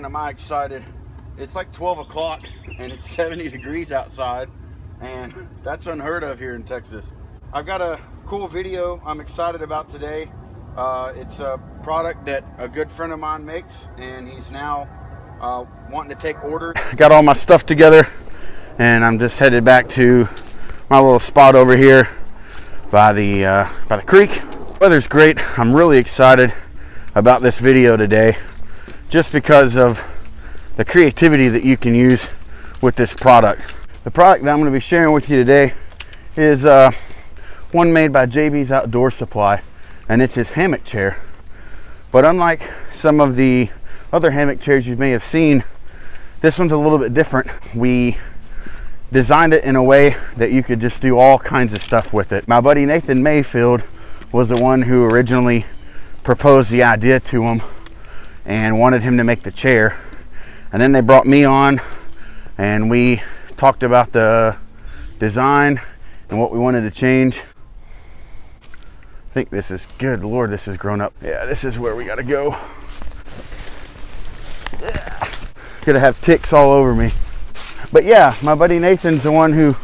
am I excited. It's like 12 o'clock and it's 70 degrees outside, and that's unheard of here in Texas. I've got a cool video I'm excited about today. It's a product that a good friend of mine makes, and he's now wanting to take orders. Got all my stuff together, and I'm just headed back to my little spot over here by the creek. Weather's great. I'm really excited about this video today, just because of the creativity that you can use with this product. The product that I'm going to be sharing with you today is one made by JBsOutdoorSupply, and it's his hammock chair. But unlike some of the other hammock chairs you may have seen, this one's a little bit different. We designed it in a way that you could just do all kinds of stuff with it. My buddy Nathan Mayfield was the one who originally proposed the idea to him and wanted him to make the chair. And then they brought me on and we talked about the design and what we wanted to change. I think this is, good Lord, this is grown up. Yeah, this is where we gotta go. Yeah. Gonna have ticks all over me. But yeah, my buddy Nathan's the one who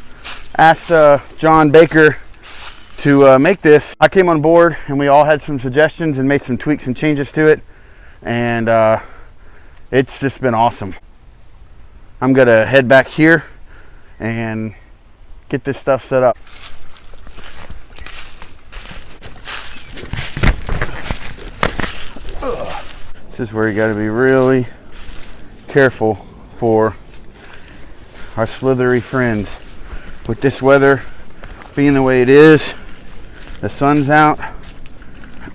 asked John Baker to make this. I came on board and we all had some suggestions and made some tweaks and changes to it. And it's just been awesome. I'm gonna head back here and get this stuff set up. This is where you gotta be really careful for our slithery friends. With this weather being the way it is, the sun's out,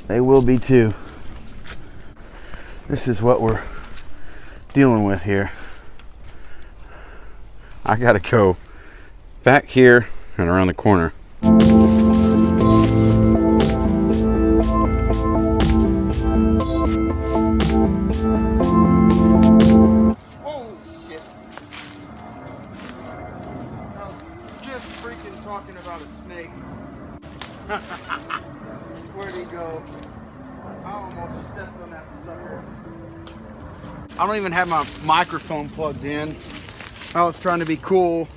they will be too. This is what we're dealing with here. I gotta go back here and around the corner. Oh shit. I was just freaking talking about a snake. Where'd he go? I almost stepped on that sucker. I don't even have my microphone plugged in. I was trying to be cool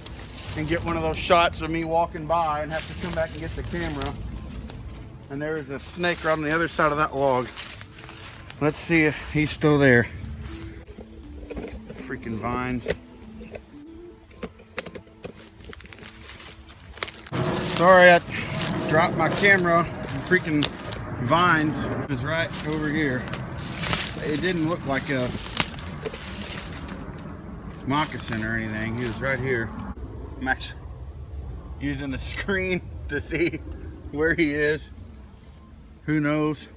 and get one of those shots of me walking by and have to come back and get the camera. And there is a snake right on the other side of that log. Let's see if he's still there. Freaking vines. Sorry, I dropped my camera. Freaking vines. It was right over here. It didn't look like a moccasin or anything. He was right here. I'm actually using the screen to see where he is. Who knows?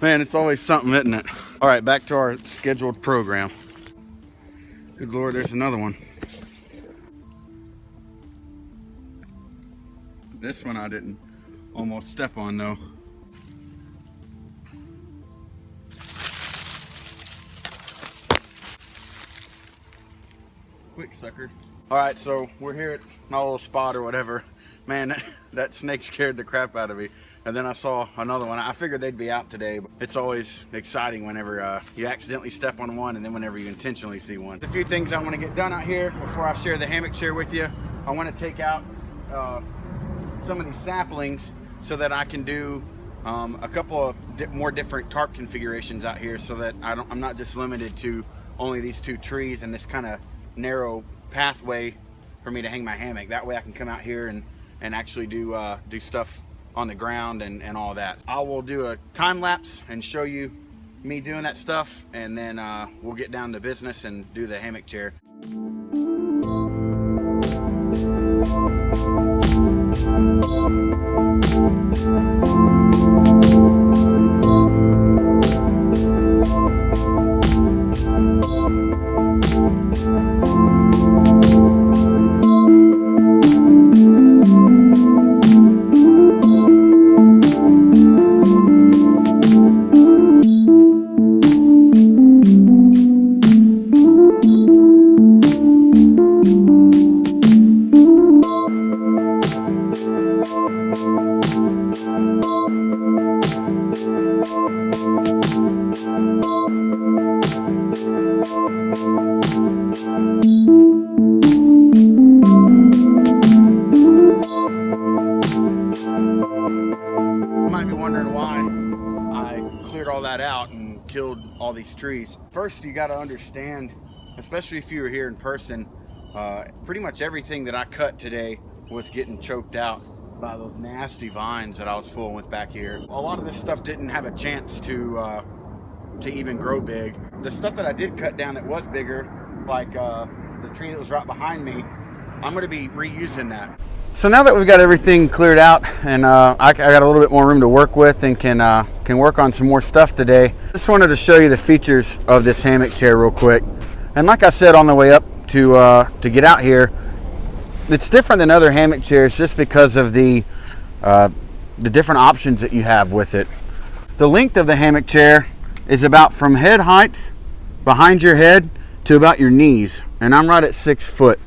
Man, it's always something, isn't it? All right, back to our scheduled program. Good Lord, there's another one. This one I didn't almost step on though. Quick sucker. All right, so we're here at my little spot or whatever. Man, that snake scared the crap out of me. And then I saw another one. I figured they'd be out today, but it's always exciting whenever you accidentally step on one and then whenever you intentionally see one. A few things I want to get done out here before I share the hammock chair with you. I want to take out some of these saplings so that I can do a couple of more different tarp configurations out here, so that I'm not just limited to only these two trees and this kind of narrow pathway for me to hang my hammock. That way I can come out here and actually do stuff on the ground and all that. I will do a time lapse and show you me doing that stuff, and then we'll get down to business and do the hammock chair. why I cleared all that out and killed all these trees. First, you got to understand, especially if you were here in person, pretty much everything that I cut today was getting choked out by those nasty vines that I was fooling with back here. A lot of this stuff didn't have a chance to even grow big. The stuff that I did cut down that was bigger, like the tree that was right behind me, I'm going to be reusing that. So now that we've got everything cleared out and I got a little bit more room to work with and can work on some more stuff today, just wanted to show you the features of this hammock chair real quick. And like I said on the way up to get out here, it's different than other hammock chairs just because of the different options that you have with it. The length of the hammock chair is about from head height behind your head to about your knees, and I'm right at 6 foot.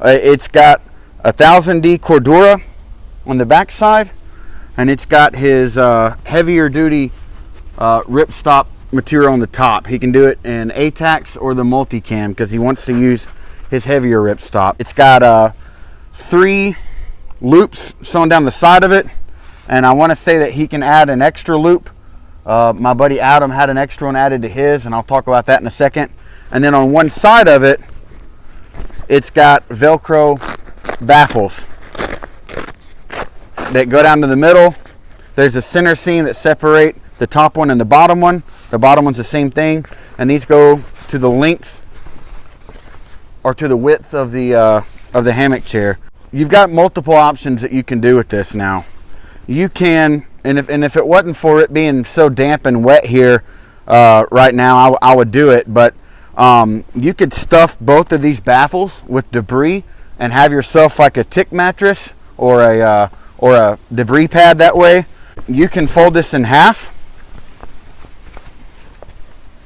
It's got 1000D Cordura on the back side, and it's got his heavier duty ripstop material on the top. He can do it in ATAX or the multicam because he wants to use his heavier ripstop. It's got 3 loops sewn down the side of it, and I want to say that he can add an extra loop. My buddy Adam had an extra one added to his, and I'll talk about that in a second. And then on one side of it, it's got Velcro baffles that go down to the middle. There's a center seam that separate the top one and the bottom one. The bottom one's the same thing, and these go to the length or to the width of the hammock chair. You've got multiple options that you can do with this now. You can, and if it wasn't for it being so damp and wet here right now, I would do it, but you could stuff both of these baffles with debris and have yourself like a tick mattress or a debris pad that way. You can fold this in half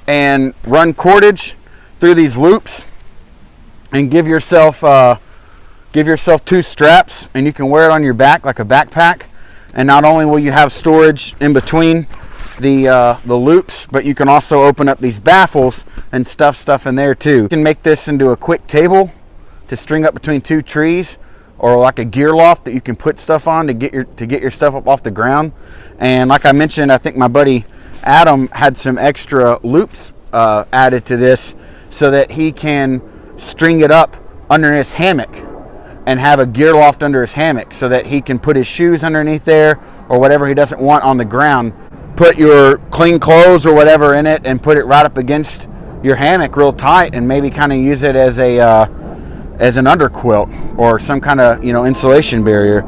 and run cordage through these loops and give yourself 2 straps, and you can wear it on your back like a backpack. And not only will you have storage in between the loops, but you can also open up these baffles and stuff in there too. You can make this into a quick table to string up between 2 trees, or like a gear loft that you can put stuff on to get your stuff up off the ground. And like I mentioned, I think my buddy Adam had some extra loops added to this so that he can string it up under his hammock and have a gear loft under his hammock so that he can put his shoes underneath there or whatever he doesn't want on the ground. Put your clean clothes or whatever in it and put it right up against your hammock real tight, and maybe kind of use it as an underquilt or some kind of insulation barrier.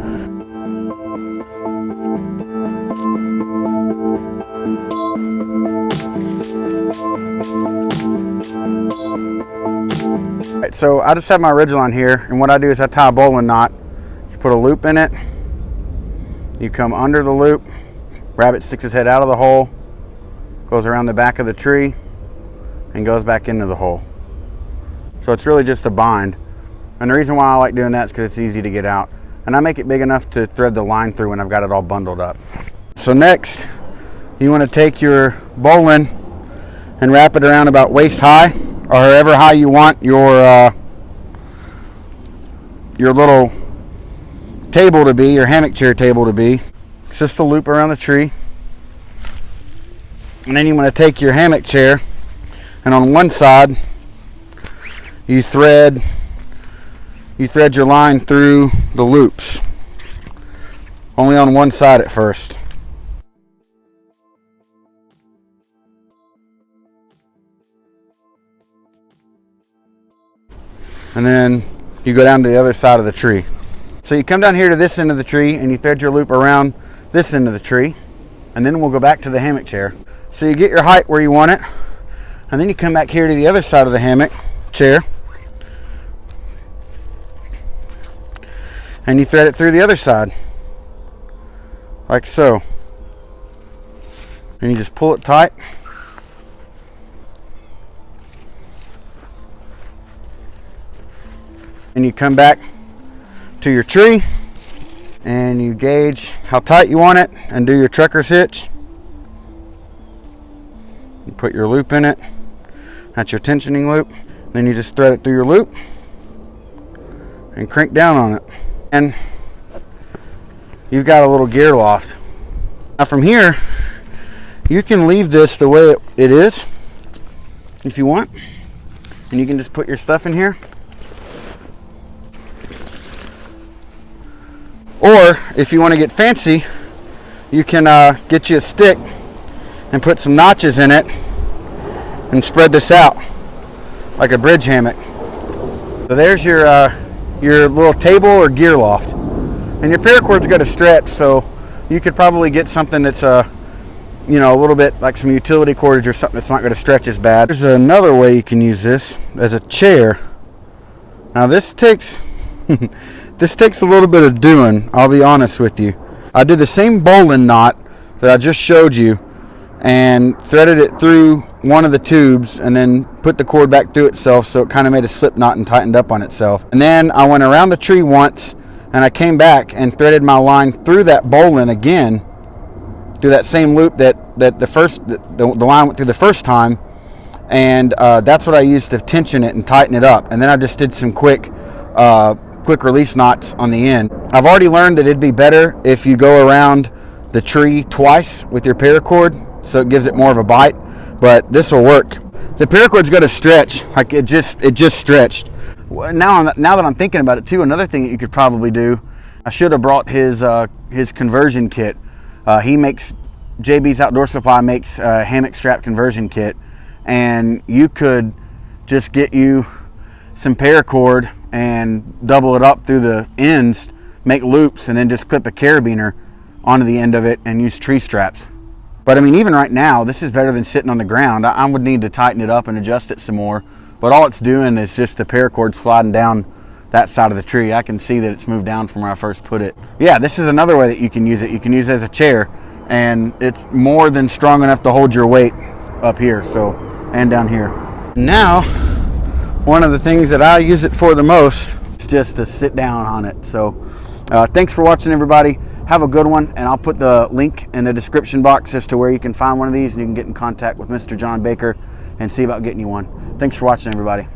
Right, so I just have my ridge line here, and what I do is I tie a bowline knot. You put a loop in it, you come under the loop, rabbit sticks his head out of the hole, goes around the back of the tree, and goes back into the hole. So it's really just a bind. And the reason why I like doing that is because it's easy to get out. And I make it big enough to thread the line through when I've got it all bundled up. So next, you want to take your bowline and wrap it around about waist high, or however high you want your little table to be, your hammock chair table to be. It's just a loop around the tree. And then you want to take your hammock chair, and on one side you thread your line through the loops. Only on one side at first. And then you go down to the other side of the tree. So you come down here to this end of the tree and you thread your loop around this end of the tree, and then we'll go back to the hammock chair. So you get your height where you want it, and then you come back here to the other side of the hammock chair and you thread it through the other side like so, and you just pull it tight. And you come back to your tree and you gauge how tight you want it and do your trucker's hitch. You put your loop in it. That's your tensioning loop. Then you just thread it through your loop and crank down on it. And you've got a little gear loft. Now from here, You can leave this the way it is if you want, and you can just put your stuff in here. Or if you want to get fancy, you can get you a stick and put some notches in it and spread this out like a bridge hammock. So there's your little table or gear loft. And your paracord's got to stretch, so you could probably get something that's you know, a little bit like some utility cordage or something that's not going to stretch as bad. There's another way you can use this as a chair. Now this takes this takes a little bit of doing, I'll be honest with you. I did the same bowline knot that I just showed you and threaded it through one of the tubes and then put the cord back through itself, so it kind of made a slip knot and tightened up on itself. And then I went around the tree once and I came back and threaded my line through that bowline again, through that same loop that the line went through the first time, and that's what I used to tension it and tighten it up. And then I just did some quick release knots on the end. I've already learned that it'd be better if you go around the tree twice with your paracord, so it gives it more of a bite, but this will work. The paracord's got to stretch, like it just stretched. Now that I'm thinking about it too, another thing that you could probably do, I should have brought his conversion kit. He makes, JB's Outdoor Supply makes a hammock strap conversion kit, and you could just get you some paracord and double it up through the ends, make loops, and then just clip a carabiner onto the end of it and use tree straps. But I mean, even right now, this is better than sitting on the ground. I would need to tighten it up and adjust it some more, but all it's doing is just the paracord sliding down that side of the tree. I can see that it's moved down from where I first put it. Yeah, this is another way that you can use it. You can use it as a chair, and it's more than strong enough to hold your weight up here, so, and down here. Now, one of the things that I use it for the most is just to sit down on it. So thanks for watching, everybody. Have a good one, and I'll put the link in the description box as to where you can find one of these, and you can get in contact with Mr. John Baker and see about getting you one. Thanks for watching, everybody.